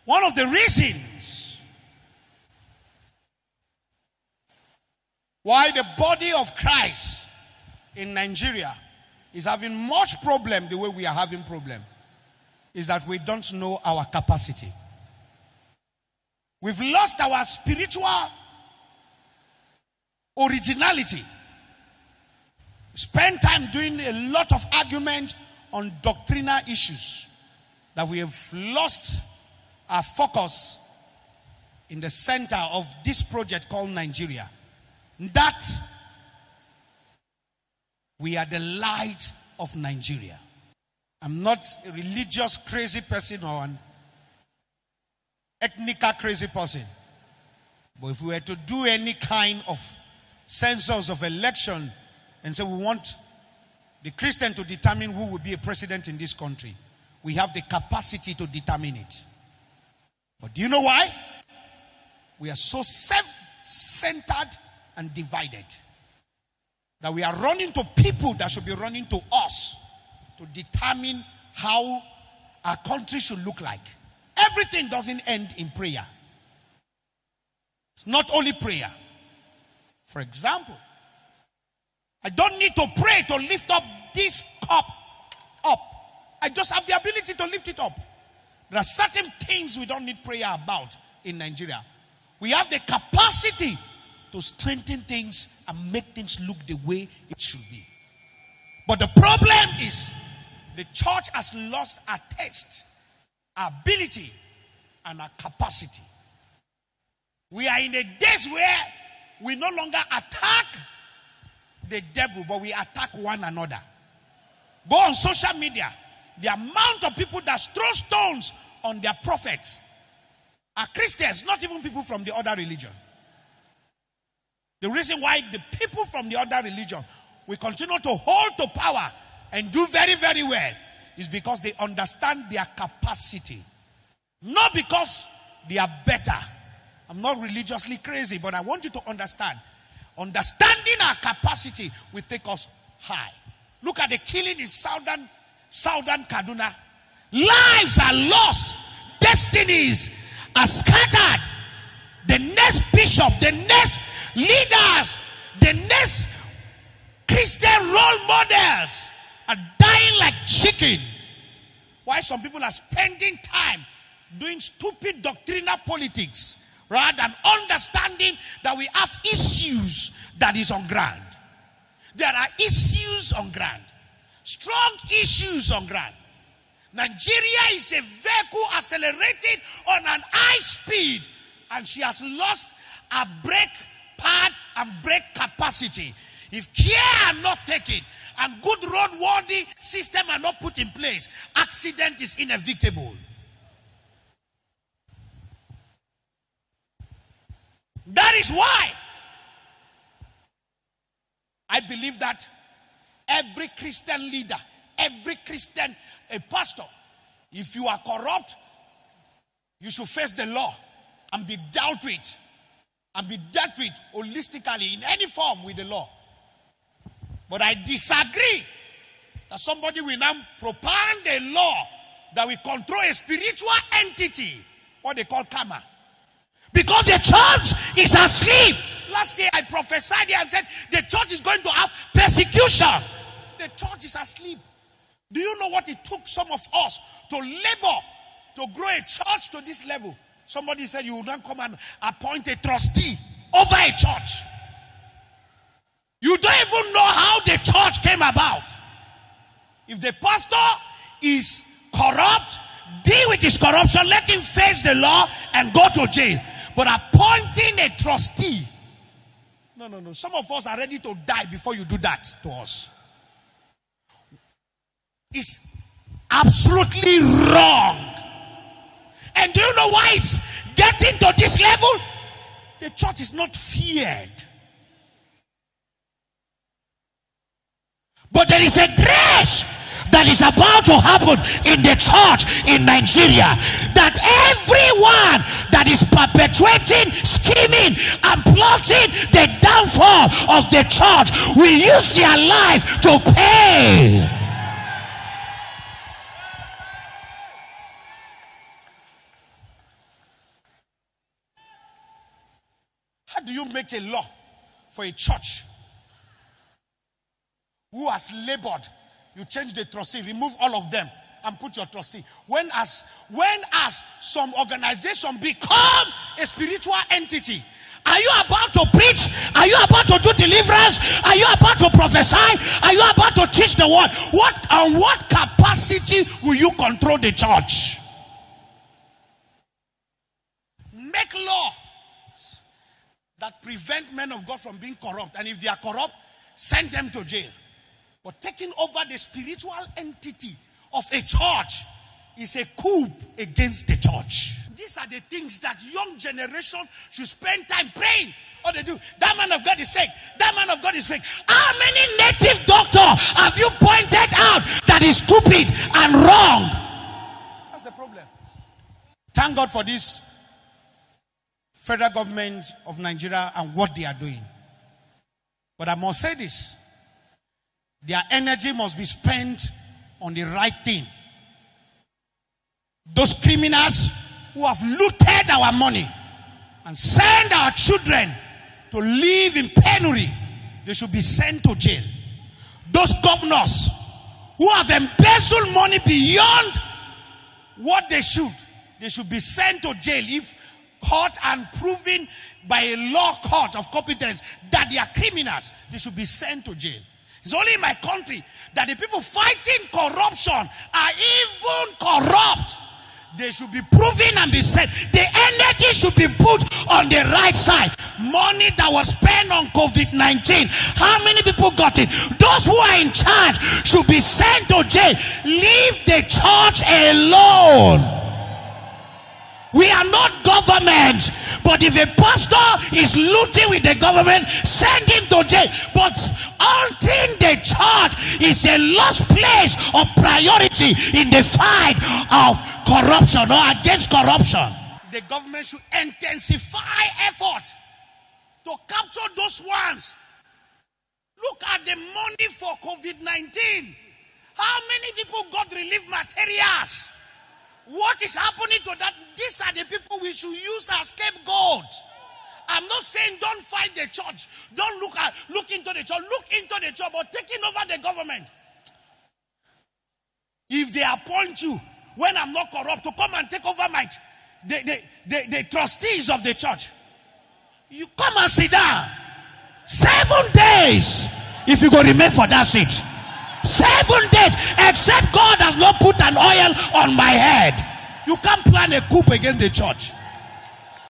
One of the reasons why the body of Christ in Nigeria is having much problem the way we are having problem is that we don't know our capacity. We've lost our spiritual originality. Spend time doing a lot of argument on doctrinal issues that we have lost our focus in the center of this project called Nigeria. That we are the light of Nigeria. I'm not a religious crazy person or an ethnical crazy person. But if we were to do any kind of census of election and say we want the Christian to determine who will be a president in this country, we have the capacity to determine it. But do you know why? We are so self-centered and divided that we are running to people that should be running to us to determine how our country should look like. Everything doesn't end in prayer. It's not only prayer. For example, I don't need to pray to lift up this cup up. I just have the ability to lift it up. There are certain things we don't need prayer about in Nigeria. We have the capacity to strengthen things and make things look the way it should be. But the problem is the church has lost our taste, our ability, and our capacity. We are in the days where we no longer attack the devil, but we attack one another. Go on social media. The amount of people that throw stones on their prophets are Christians, not even people from the other religion. The reason why the people from the other religion will continue to hold to power and do very, very well is because they understand their capacity. Not because they are better. I'm not religiously crazy, but I want you to understand. Understanding our capacity will take us high. Look at the killing in southern Kaduna. Lives are lost. Destinies are scattered. The next bishop, the next leaders, the next Christian role models are dying like chicken. Why some people are spending time doing stupid doctrinal politics rather than understanding that we have issues that is on ground. There are issues on ground. Strong issues on ground. Nigeria is a vehicle accelerating on an high speed, and she has lost her brake pad and brake capacity. If care are not taken and good roadworthy system are not put in place, accident is inevitable. That is why I believe that every Christian leader, every Christian pastor, if you are corrupt, you should face the law and be dealt with. And be dealt with holistically in any form with the law. But I disagree that somebody will now propound a law that will control a spiritual entity, what they call CAMA. Because the church is asleep. Last year I prophesied here and said the church is going to have persecution. The church is asleep. Do you know what it took some of us to labor to grow a church to this level? Somebody said you will not come and appoint a trustee over a church. You don't even know how the church came about. If the pastor is corrupt, deal with his corruption, let him face the law and go to jail. But appointing a trustee, no. Some of us are ready to die before you do that to us. It's absolutely wrong. And do you know why it's getting to this level? The church is not feared. But there is a grace that is about to happen in the church in Nigeria, that everyone that is perpetuating, scheming and plotting the downfall of the church will use their life to pay. How do you make a law for a church who has labored? You change the trustee, remove all of them, and put your trustee. When as some organization become a spiritual entity, are you about to preach? Are you about to do deliverance? Are you about to prophesy? Are you about to teach the word? What capacity will you control the church? Make laws that prevent men of God from being corrupt. And if they are corrupt, send them to jail. But taking over the spiritual entity of a church is a coup against the church. These are the things that young generation should spend time praying. What they do? That man of God is fake. That man of God is fake. How many native doctor have you pointed out that is stupid and wrong? That's the problem. Thank God for this federal government of Nigeria and what they are doing. But I must say this. Their energy must be spent on the right thing. Those criminals who have looted our money and sent our children to live in penury, they should be sent to jail. Those governors who have embezzled money beyond what they should be sent to jail if caught and proven by a law court of competence that they are criminals. They should be sent to jail. It's only in my country that the people fighting corruption are even corrupt. They should be proven and be sent. The energy should be put on the right side. Money that was spent on COVID-19. How many people got it? Those who are in charge should be sent to jail. Leave the church alone. We are not government. But if a pastor is looting with the government, send him to jail. But until the church is a lost place of priority in the fight of corruption or against corruption, the government should intensify effort to capture those ones. Look at the money for COVID-19. How many people got relief materials? What is happening to that? These are the people we should use as scapegoats. I'm not saying don't fight the church. Don't look into the church. Look into the church, but taking over the government. If they appoint you, when I'm not corrupt, to come and take over the trustees of the church, you come and sit down. 7 days if you go remain for that seat. 7 days, except God has not put an oil on my head. You can't plan a coup against the church.